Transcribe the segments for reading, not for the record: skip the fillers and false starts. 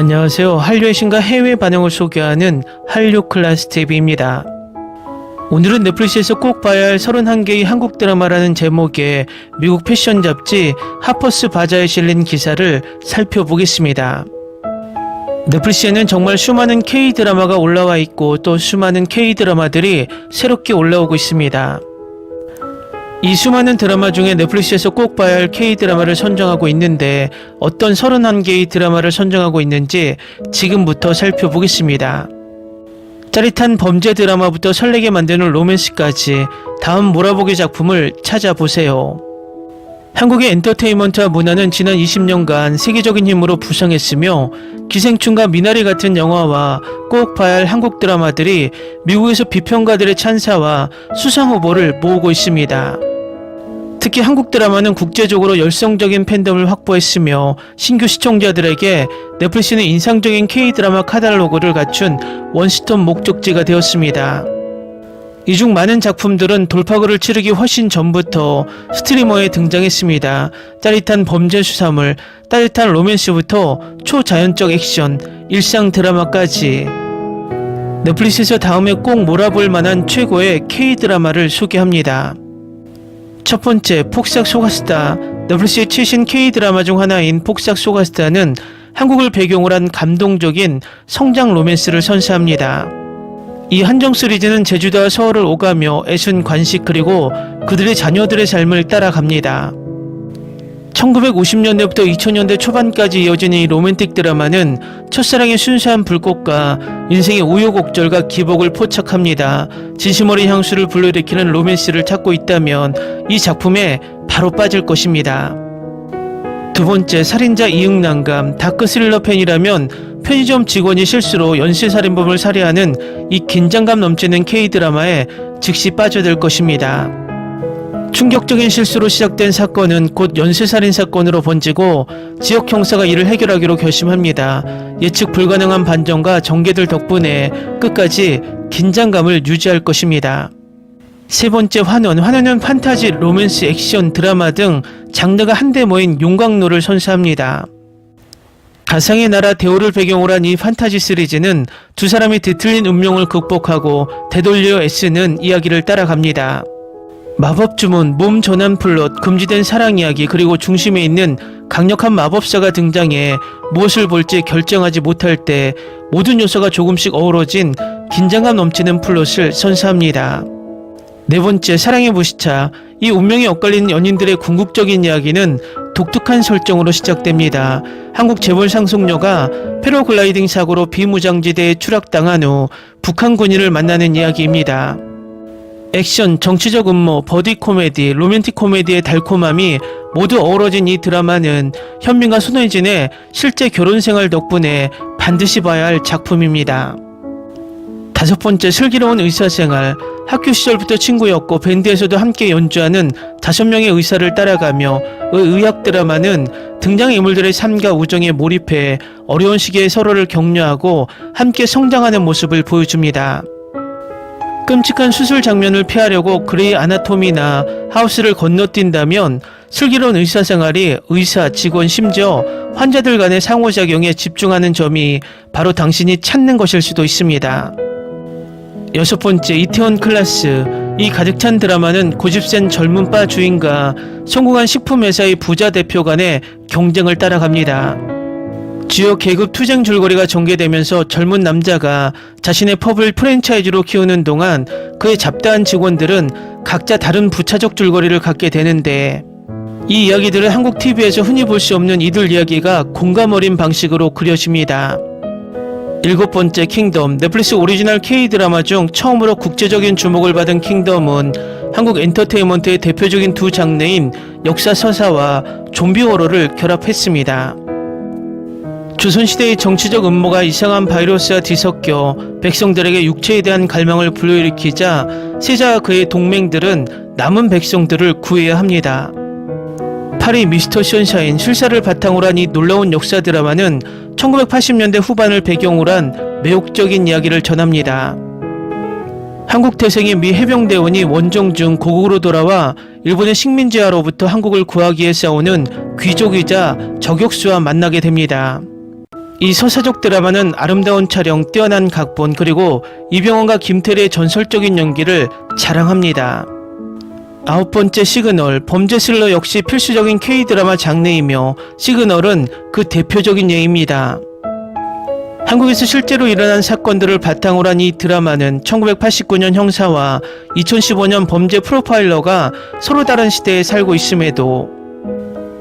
안녕하세요. 한류의 신과 해외 반응을 소개하는 한류 클래스 TV입니다. 오늘은 넷플릭스에서 꼭 봐야 할 31개의 한국 드라마라는 제목의 미국 패션 잡지 하퍼스 바자에 실린 기사를 살펴보겠습니다. 넷플릭스에는 정말 수많은 K-드라마가 올라와 있고 또 수많은 K-드라마들이 새롭게 올라오고 있습니다. 이 수많은 드라마 중에 넷플릭스에서 꼭 봐야 할 K-드라마를 선정하고 있는데 어떤 31개의 드라마를 선정하고 있는지 지금부터 살펴보겠습니다. 짜릿한 범죄 드라마부터 설레게 만드는 로맨스까지 다음 몰아보기 작품을 찾아보세요. 한국의 엔터테인먼트와 문화는 지난 20년간 세계적인 힘으로 부상했으며 기생충과 미나리 같은 영화와 꼭 봐야 할 한국 드라마들이 미국에서 비평가들의 찬사와 수상 후보를 모으고 있습니다. 특히 한국 드라마는 국제적으로 열성적인 팬덤을 확보했으며 신규 시청자들에게 넷플릭스는 인상적인 K-드라마 카탈로그를 갖춘 원스톱 목적지가 되었습니다. 이 중 많은 작품들은 돌파구를 치르기 훨씬 전부터 스트리머에 등장했습니다. 짜릿한 범죄 수사물, 따뜻한 로맨스부터 초자연적 액션, 일상 드라마까지 넷플릭스에서 다음에 꼭 몰아볼 만한 최고의 K-드라마를 소개합니다. 첫 번째, 폭삭 소가스타. 넷플릭스의 최신 K-드라마 중 하나인 폭삭 소가스타는 한국을 배경으로 한 감동적인 성장 로맨스를 선사합니다. 이 한정 시리즈는 제주도와 서울을 오가며 애순 관식 그리고 그들의 자녀들의 삶을 따라갑니다. 1950년대부터 2000년대 초반까지 이어진 이 로맨틱 드라마는 첫사랑의 순수한 불꽃과 인생의 우여곡절과 기복을 포착합니다. 진심 어린 향수를 불러일으키는 로맨스를 찾고 있다면 이 작품에 바로 빠질 것입니다. 두 번째, 살인자 이응난감. 다크 스릴러 팬이라면 편의점 직원이 실수로 연쇄살인범을 살해하는 이 긴장감 넘치는 K-드라마에 즉시 빠져들 것입니다. 충격적인 실수로 시작된 사건은 곧 연쇄살인 사건으로 번지고 지역 형사가 이를 해결하기로 결심합니다. 예측 불가능한 반전과 전개들 덕분에 끝까지 긴장감을 유지할 것입니다. 세 번째, 환원. 환원은 판타지, 로맨스, 액션, 드라마 등 장르가 한데 모인 용광로를 선사합니다. 가상의 나라 대오를 배경으로 한 이 판타지 시리즈는 두 사람이 뒤틀린 운명을 극복하고 되돌려 애쓰는 이야기를 따라갑니다. 마법 주문, 몸 전환 플롯, 금지된 사랑 이야기, 그리고 중심에 있는 강력한 마법사가 등장해 무엇을 볼지 결정하지 못할 때 모든 요소가 조금씩 어우러진 긴장감 넘치는 플롯을 선사합니다. 네 번째, 사랑의 불시착. 이 운명이 엇갈리는 연인들의 궁극적인 이야기는 독특한 설정으로 시작됩니다. 한국 재벌 상속녀가 패러글라이딩 사고로 비무장지대에 추락당한 후 북한 군인을 만나는 이야기입니다. 액션, 정치적 음모, 버디 코미디, 로맨틱 코미디의 달콤함이 모두 어우러진 이 드라마는 현민과 손예진의 실제 결혼 생활 덕분에 반드시 봐야 할 작품입니다. 다섯 번째, 슬기로운 의사생활. 학교 시절부터 친구였고 밴드에서도 함께 연주하는 5명의 의사를 따라가며 의학 드라마는 등장인물들의 삶과 우정에 몰입해 어려운 시기에 서로를 격려하고 함께 성장하는 모습을 보여줍니다. 끔찍한 수술 장면을 피하려고 그레이 아나토미나 하우스를 건너뛴다면 슬기로운 의사생활이 의사, 직원, 심지어 환자들 간의 상호작용에 집중하는 점이 바로 당신이 찾는 것일 수도 있습니다. 여섯 번째, 이태원 클래스. 이 가득 찬 드라마는 고집센 젊은 바 주인과 성공한 식품회사의 부자 대표 간의 경쟁을 따라갑니다. 주요 계급 투쟁 줄거리가 전개되면서 젊은 남자가 자신의 펍을 프랜차이즈로 키우는 동안 그의 잡다한 직원들은 각자 다른 부차적 줄거리를 갖게 되는데 이 이야기들은 한국 TV에서 흔히 볼 수 없는 이들 이야기가 공감 어린 방식으로 그려집니다. 일곱 번째, 킹덤. 넷플릭스 오리지널 K-드라마 중 처음으로 국제적인 주목을 받은 킹덤은 한국 엔터테인먼트의 대표적인 두 장르인 역사 서사와 좀비 호러를 결합했습니다. 조선시대의 정치적 음모가 이상한 바이러스와 뒤섞여 백성들에게 육체에 대한 갈망을 불러일으키자 세자와 그의 동맹들은 남은 백성들을 구해야 합니다. 파리 미스터 선샤인. 실사를 바탕으로 한 이 놀라운 역사 드라마는 1980년대 후반을 배경으로 한 매혹적인 이야기를 전합니다. 한국 태생의 미 해병대원이 원정 중 고국으로 돌아와 일본의 식민지화로부터 한국을 구하기 위해 싸우는 귀족이자 저격수와 만나게 됩니다. 이 서사적 드라마는 아름다운 촬영, 뛰어난 각본, 그리고 이병헌과 김태리의 전설적인 연기를 자랑합니다. 9번째 시그널, 범죄 스릴러 역시 필수적인 K드라마 장르이며 시그널은 그 대표적인 예입니다. 한국에서 실제로 일어난 사건들을 바탕으로 한 이 드라마는 1989년 형사와 2015년 범죄 프로파일러가 서로 다른 시대에 살고 있음에도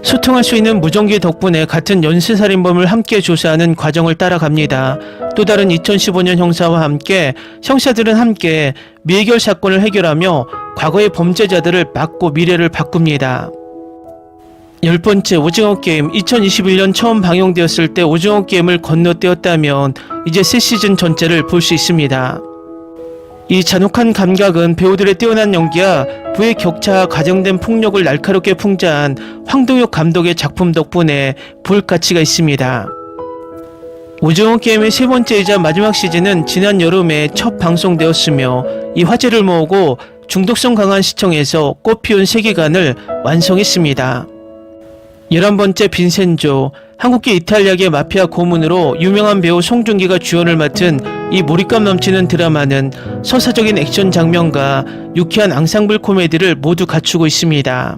소통할 수 있는 무전기 덕분에 같은 연쇄살인범을 함께 조사하는 과정을 따라갑니다. 또 다른 2015년 형사와 함께 형사들은 함께 미해결 사건을 해결하며 과거의 범죄자들을 막고 미래를 바꿉니다. 10번째 오징어 게임, 2021년 처음 방영되었을 때 오징어 게임을 건너뛰었다면 이제 새 시즌 전체를 볼 수 있습니다. 이 잔혹한 감각은 배우들의 뛰어난 연기와 부의 격차와 가정된 폭력을 날카롭게 풍자한 황동혁 감독의 작품 덕분에 볼 가치가 있습니다. 오징어 게임의 세 번째이자 마지막 시즌은 지난 여름에 첫 방송되었으며 이 화제를 모으고 중독성 강한 시청에서 꽃피운 세계관을 완성했습니다. 11번째 빈센조, 한국계 이탈리아계 마피아 고문으로 유명한 배우 송중기가 주연을 맡은 이 몰입감 넘치는 드라마는 서사적인 액션 장면과 유쾌한 앙상블 코미디를 모두 갖추고 있습니다.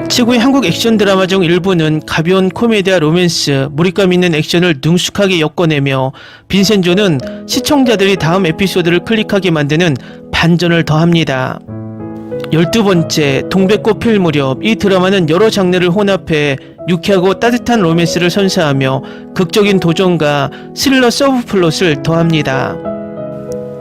최고의 한국 액션 드라마 중 일부는 가벼운 코미디와 로맨스, 몰입감 있는 액션을 능숙하게 엮어내며 빈센조는 시청자들이 다음 에피소드를 클릭하게 만드는 반전을 더합니다. 12번째 동백꽃 필 무렵, 이 드라마는 여러 장르를 혼합해 유쾌하고 따뜻한 로맨스를 선사하며 극적인 도전과 스릴러 서브 플롯을 더합니다.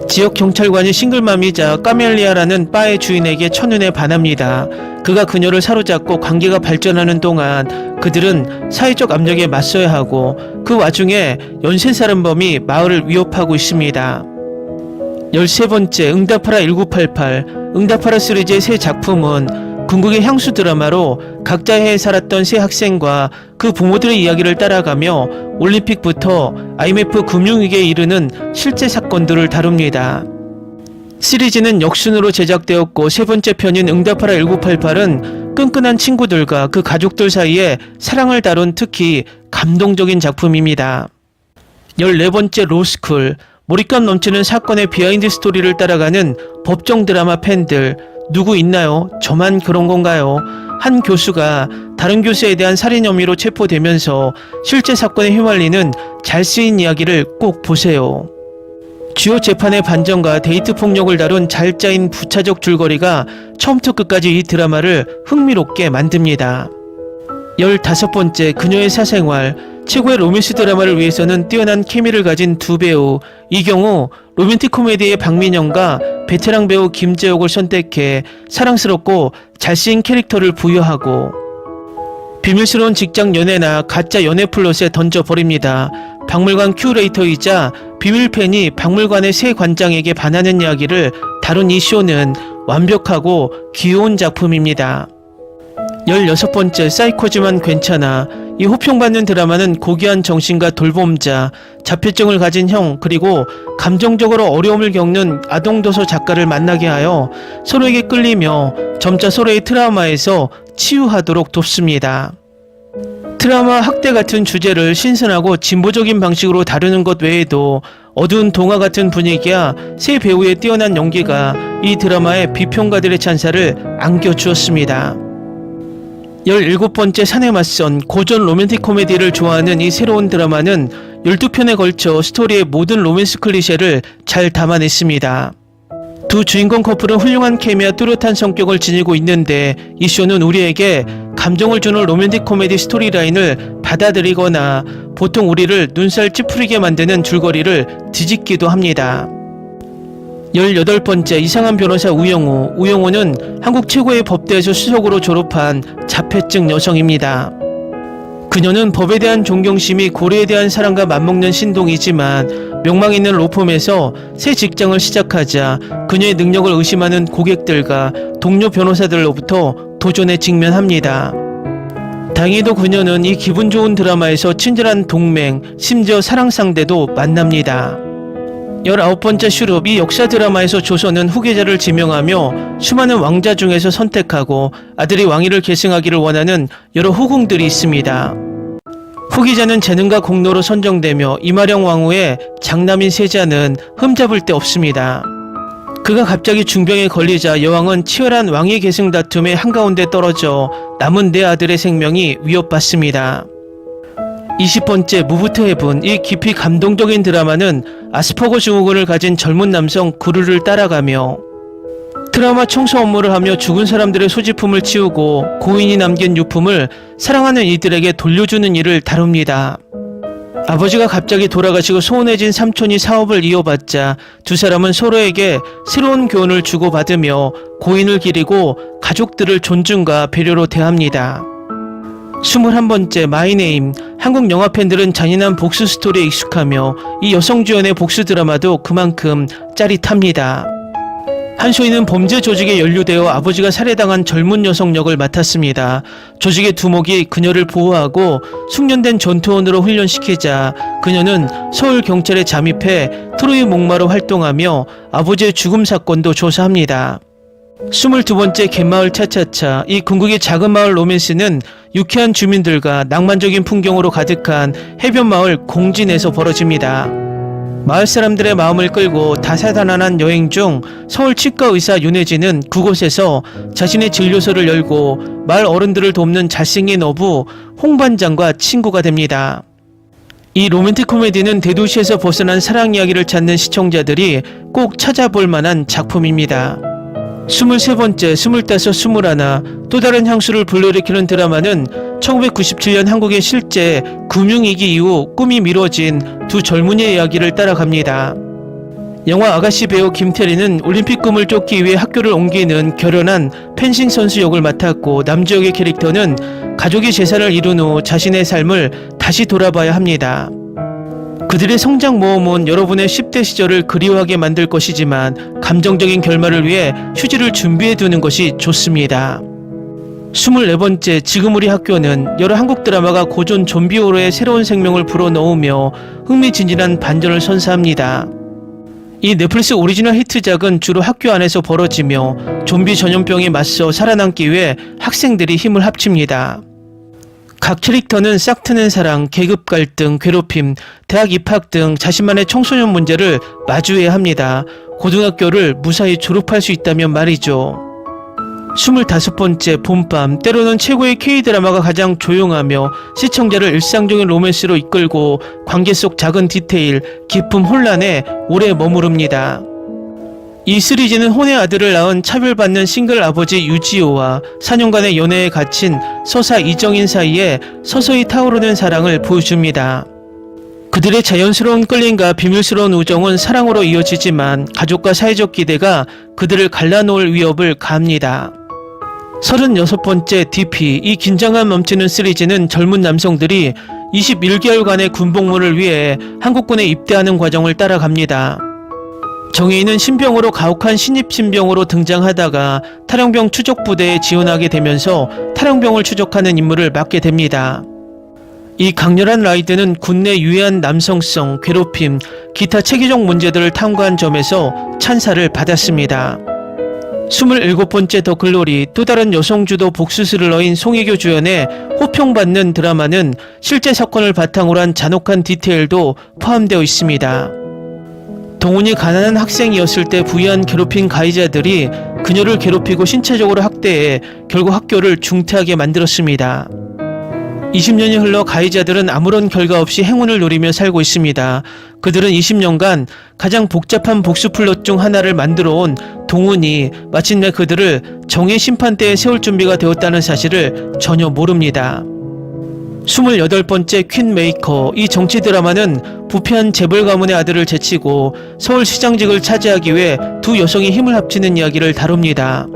지역 경찰관이 싱글맘이자 까멜리아라는 바의 주인에게 첫눈에 반합니다. 그가 그녀를 사로잡고 관계가 발전하는 동안 그들은 사회적 압력에 맞서야 하고 그 와중에 연쇄살인범이 마을을 위협하고 있습니다. 13번째 응답하라 1988, 응답하라 시리즈의 새 작품은 궁극의 향수 드라마로 각자 해에 살았던 세 학생과 그 부모들의 이야기를 따라가며 올림픽부터 IMF 금융위기에 이르는 실제 사건들을 다룹니다. 시리즈는 역순으로 제작되었고 세 번째 편인 응답하라 1988은 끈끈한 친구들과 그 가족들 사이에 사랑을 다룬 특히 감동적인 작품입니다. 14번째 로스쿨, 몰입감 넘치는 사건의 비하인드 스토리를 따라가는 법정 드라마 팬들 누구 있나요? 저만 그런 건가요? 한 교수가 다른 교수에 대한 살인 혐의로 체포되면서 실제 사건에 휘말리는 잘 쓰인 이야기를 꼭 보세요. 주요 재판의 반전과 데이트 폭력을 다룬 잘 짜인 부차적 줄거리가 처음부터 끝까지 이 드라마를 흥미롭게 만듭니다. 15번째 그녀의 사생활, 최고의 로맨스 드라마를 위해서는 뛰어난 케미를 가진 두 배우, 이 경우 로맨틱 코미디의 박민영과 베테랑 배우 김재옥을 선택해 사랑스럽고 잘쓰인 캐릭터를 부여하고 비밀스러운 직장 연애나 가짜 연애 플롯에 던져버립니다. 박물관 큐레이터이자 비밀팬이 박물관의 새 관장에게 반하는 이야기를 다룬 이 쇼는 완벽하고 귀여운 작품입니다. 16번째 사이코지만 괜찮아, 이 호평받는 드라마는 고귀한 정신과 돌봄자, 자폐증을 가진 형, 그리고 감정적으로 어려움을 겪는 아동도서 작가를 만나게 하여 서로에게 끌리며 점차 서로의 트라우마에서 치유하도록 돕습니다. 트라우마 학대 같은 주제를 신선하고 진보적인 방식으로 다루는 것 외에도 어두운 동화 같은 분위기와 세 배우의 뛰어난 연기가 이 드라마의 비평가들의 찬사를 안겨주었습니다. 17번째 산에 맞선, 고전 로맨틱 코미디를 좋아하는 이 새로운 드라마는 12편에 걸쳐 스토리의 모든 로맨스 클리셰를 잘 담아냈습니다. 두 주인공 커플은 훌륭한 케미와 뚜렷한 성격을 지니고 있는데 이 쇼는 우리에게 감정을 주는 로맨틱 코미디 스토리라인을 받아들이거나 보통 우리를 눈살 찌푸리게 만드는 줄거리를 뒤집기도 합니다. 18번째 이상한 변호사 우영우, 우영우는 한국 최고의 법대에서 수석으로 졸업한 자폐증 여성입니다. 그녀는 법에 대한 존경심이 고래에 대한 사랑과 맞먹는 신동이지만 명망 있는 로펌에서 새 직장을 시작하자 그녀의 능력을 의심하는 고객들과 동료 변호사들로부터 도전에 직면합니다. 다행히도 그녀는 이 기분 좋은 드라마에서 친절한 동맹, 심지어 사랑 상대도 만납니다. 19번째 슈룹, 이 역사 드라마에서 조선은 후계자를 지명하며 수많은 왕자 중에서 선택하고 아들이 왕위를 계승하기를 원하는 여러 후궁들이 있습니다. 후기자는 재능과 공로로 선정되며 이마령 왕후의 장남인 세자는 흠잡을 데 없습니다. 그가 갑자기 중병에 걸리자 여왕은 치열한 왕위 계승 다툼의 한가운데 떨어져 남은 네 아들의 생명이 위협받습니다. 20번째 무부트 헤븐. 이 깊이 감동적인 드라마는 아스퍼거 증후군을 가진 젊은 남성 구루를 따라가며 트라우마 청소 업무를 하며 죽은 사람들의 소지품을 치우고 고인이 남긴 유품을 사랑하는 이들에게 돌려주는 일을 다룹니다. 아버지가 갑자기 돌아가시고 소원해진 삼촌이 사업을 이어받자 두 사람은 서로에게 새로운 교훈을 주고받으며 고인을 기리고 가족들을 존중과 배려로 대합니다. 21번째 마이네임. 한국 영화 팬들은 잔인한 복수 스토리에 익숙하며 이 여성 주연의 복수 드라마도 그만큼 짜릿합니다. 한소희는 범죄 조직에 연루되어 아버지가 살해당한 젊은 여성 역을 맡았습니다. 조직의 두목이 그녀를 보호하고 숙련된 전투원으로 훈련시키자 그녀는 서울경찰에 잠입해 트로이 목마로 활동하며 아버지의 죽음 사건도 조사합니다. 22번째 갯마을 차차차. 이 궁극의 작은 마을 로맨스는 유쾌한 주민들과 낭만적인 풍경으로 가득한 해변마을 공진에서 벌어집니다. 마을 사람들의 마음을 끌고 다사다난한 여행 중 서울 치과 의사 윤혜진은 그곳에서 자신의 진료소를 열고 마을 어른들을 돕는 잘생긴 어부 홍반장과 친구가 됩니다. 이 로맨틱 코미디는 대도시에서 벗어난 사랑 이야기를 찾는 시청자들이 꼭 찾아볼 만한 작품입니다. 23번째, 25, 21. 또 다른 향수를 불러일으키는 드라마는 1997년 한국의 실제 금융위기 이후 꿈이 미뤄진 두 젊은이의 이야기를 따라갑니다. 영화 아가씨 배우 김태리는 올림픽 꿈을 쫓기 위해 학교를 옮기는 결연한 펜싱 선수 역을 맡았고 남주역의 캐릭터는 가족이 재산을 이룬 후 자신의 삶을 다시 돌아봐야 합니다. 그들의 성장 모험은 여러분의 10대 시절을 그리워하게 만들 것이지만 감정적인 결말을 위해 휴지를 준비해 두는 것이 좋습니다. 24번째 지금 우리 학교는 여러 한국 드라마가 고전 좀비호러의 새로운 생명을 불어넣으며 흥미진진한 반전을 선사합니다. 이 넷플릭스 오리지널 히트작은 주로 학교 안에서 벌어지며 좀비 전염병에 맞서 살아남기 위해 학생들이 힘을 합칩니다. 각 캐릭터는 싹트는 사랑, 계급 갈등, 괴롭힘, 대학 입학 등 자신만의 청소년 문제를 마주해야 합니다. 고등학교를 무사히 졸업할 수 있다면 말이죠. 25번째 봄밤. 때로는 최고의 K-드라마가 가장 조용하며 시청자를 일상적인 로맨스로 이끌고 관계 속 작은 디테일, 깊음, 혼란에 오래 머무릅니다. 이 시리즈는 혼의 아들을 낳은 차별받는 싱글 아버지 유지호와 4년간의 연애에 갇힌 서사 이정인 사이에 서서히 타오르는 사랑을 보여줍니다. 그들의 자연스러운 끌림과 비밀스러운 우정은 사랑으로 이어지지만 가족과 사회적 기대가 그들을 갈라놓을 위협을 가합니다. 36번째 DP. 이 긴장감 넘치는 시리즈는 젊은 남성들이 21개월간의 군복무를 위해 한국군에 입대하는 과정을 따라갑니다. 정혜인은 신병으로 가혹한 신입 신병으로 등장하다가 탈영병 추적부대에 지원하게 되면서 탈영병을 추적하는 임무를 맡게 됩니다. 이 강렬한 라이드는 군내 유해한 남성성, 괴롭힘, 기타 체계적 문제들을 탐구한 점에서 찬사를 받았습니다. 27번째 더 글로리. 또 다른 여성주도 복수 스릴러인 송혜교 주연의 호평받는 드라마는 실제 사건을 바탕으로 한 잔혹한 디테일도 포함되어 있습니다. 동훈이 가난한 학생이었을 때 부유한 괴롭힌 가해자들이 그녀를 괴롭히고 신체적으로 학대해 결국 학교를 중퇴하게 만들었습니다. 20년이 흘러 가해자들은 아무런 결과 없이 행운을 누리며 살고 있습니다. 그들은 20년간 가장 복잡한 복수 플롯 중 하나를 만들어 온 동훈이 마침내 그들을 정의 심판대에 세울 준비가 되었다는 사실을 전혀 모릅니다. 28번째 퀸메이커. 이 정치 드라마는 부패한 재벌 가문의 아들을 제치고 서울시장직을 차지하기 위해 두 여성이 힘을 합치는 이야기를 다룹니다.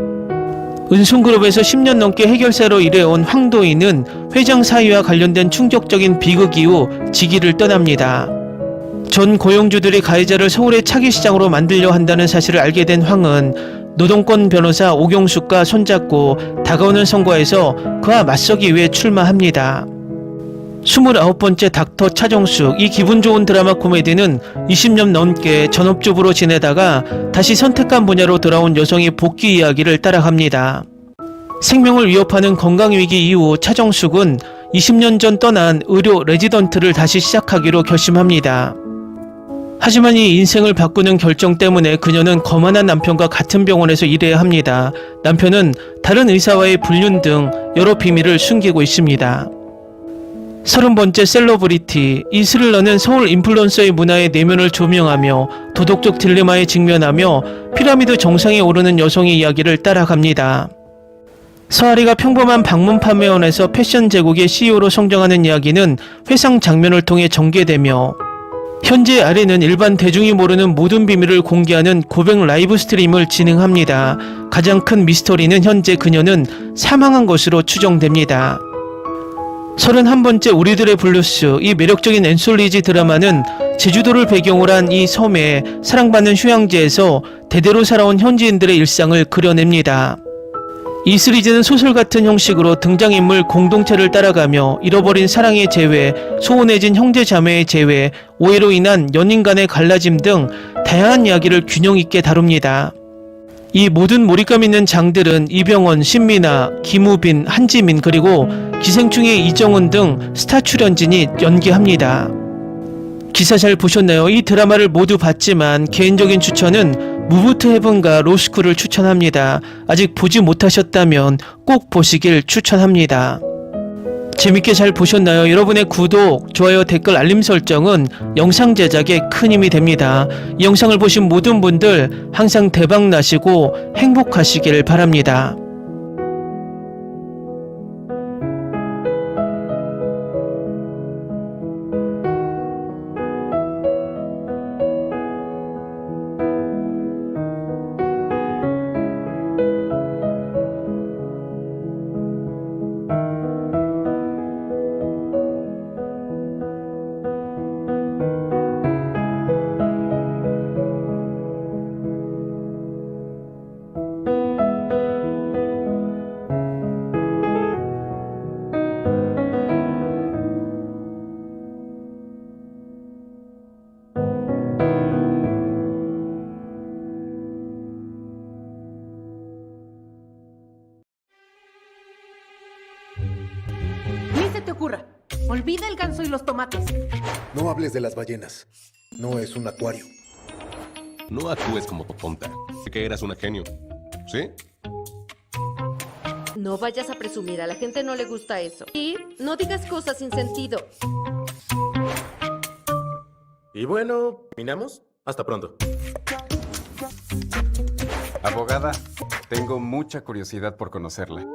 은송그룹에서 10년 넘게 해결사로 일해온 황도인은 회장 사위와 관련된 충격적인 비극 이후 직위를 떠납니다. 전 고용주들이 가해자를 서울의 차기시장으로 만들려 한다는 사실을 알게 된 황은 노동권 변호사 오경숙과 손잡고 다가오는 선거에서 그와 맞서기 위해 출마합니다. 29번째 닥터 차정숙. 이 기분 좋은 드라마 코미디는 20년 넘게 전업주부로 지내다가 다시 선택한 분야로 돌아온 여성의 복귀 이야기를 따라갑니다. 생명을 위협하는 건강위기 이후 차정숙은 20년 전 떠난 의료 레지던트를 다시 시작하기로 결심합니다. 하지만 이 인생을 바꾸는 결정 때문에 그녀는 거만한 남편과 같은 병원에서 일해야 합니다. 남편은 다른 의사와의 불륜 등 여러 비밀을 숨기고 있습니다. 30번째 셀러브리티. 이 스릴러는 서울 인플루언서의 문화의 내면을 조명하며 도덕적 딜레마에 직면하며 피라미드 정상에 오르는 여성의 이야기를 따라갑니다. 서아리가 평범한 방문 판매원에서 패션 제국의 CEO로 성장하는 이야기는 회상 장면을 통해 전개되며, 현재 아리는 일반 대중이 모르는 모든 비밀을 공개하는 고백 라이브 스트림을 진행합니다. 가장 큰 미스터리는 현재 그녀는 사망한 것으로 추정됩니다. 31번째 우리들의 블루스. 이 매력적인 앤솔리지 드라마는 제주도를 배경으로 한 이 섬의 사랑받는 휴양지에서 대대로 살아온 현지인들의 일상을 그려냅니다. 이 시리즈는 소설 같은 형식으로 등장인물 공동체를 따라가며 잃어버린 사랑의 재회, 소원해진 형제 자매의 재회, 오해로 인한 연인 간의 갈라짐 등 다양한 이야기를 균형 있게 다룹니다. 이 모든 몰입감 있는 장들은 이병헌, 신민아, 김우빈, 한지민 그리고 기생충의 이정은 등 스타 출연진이 연기합니다. 기사 잘 보셨나요? 이 드라마를 모두 봤지만 개인적인 추천은 무브 투 헤븐과 로스쿨을 추천합니다. 아직 보지 못하셨다면 꼭 보시길 추천합니다. 재밌게 잘 보셨나요? 여러분의 구독, 좋아요, 댓글, 알림 설정은 영상 제작에 큰 힘이 됩니다. 이 영상을 보신 모든 분들 항상 대박 나시고 행복하시길 바랍니다. Ni se te ocurra. Olvida el ganso y los tomates. No hables de las ballenas. No es un acuario. No actúes como tonta. Que eras una genio. ¿Sí? No vayas a presumir, a la gente no le gusta eso. Y no digas cosas sin sentido. Y bueno, ¿terminamos? Hasta pronto. Abogada, tengo mucha curiosidad por conocerla.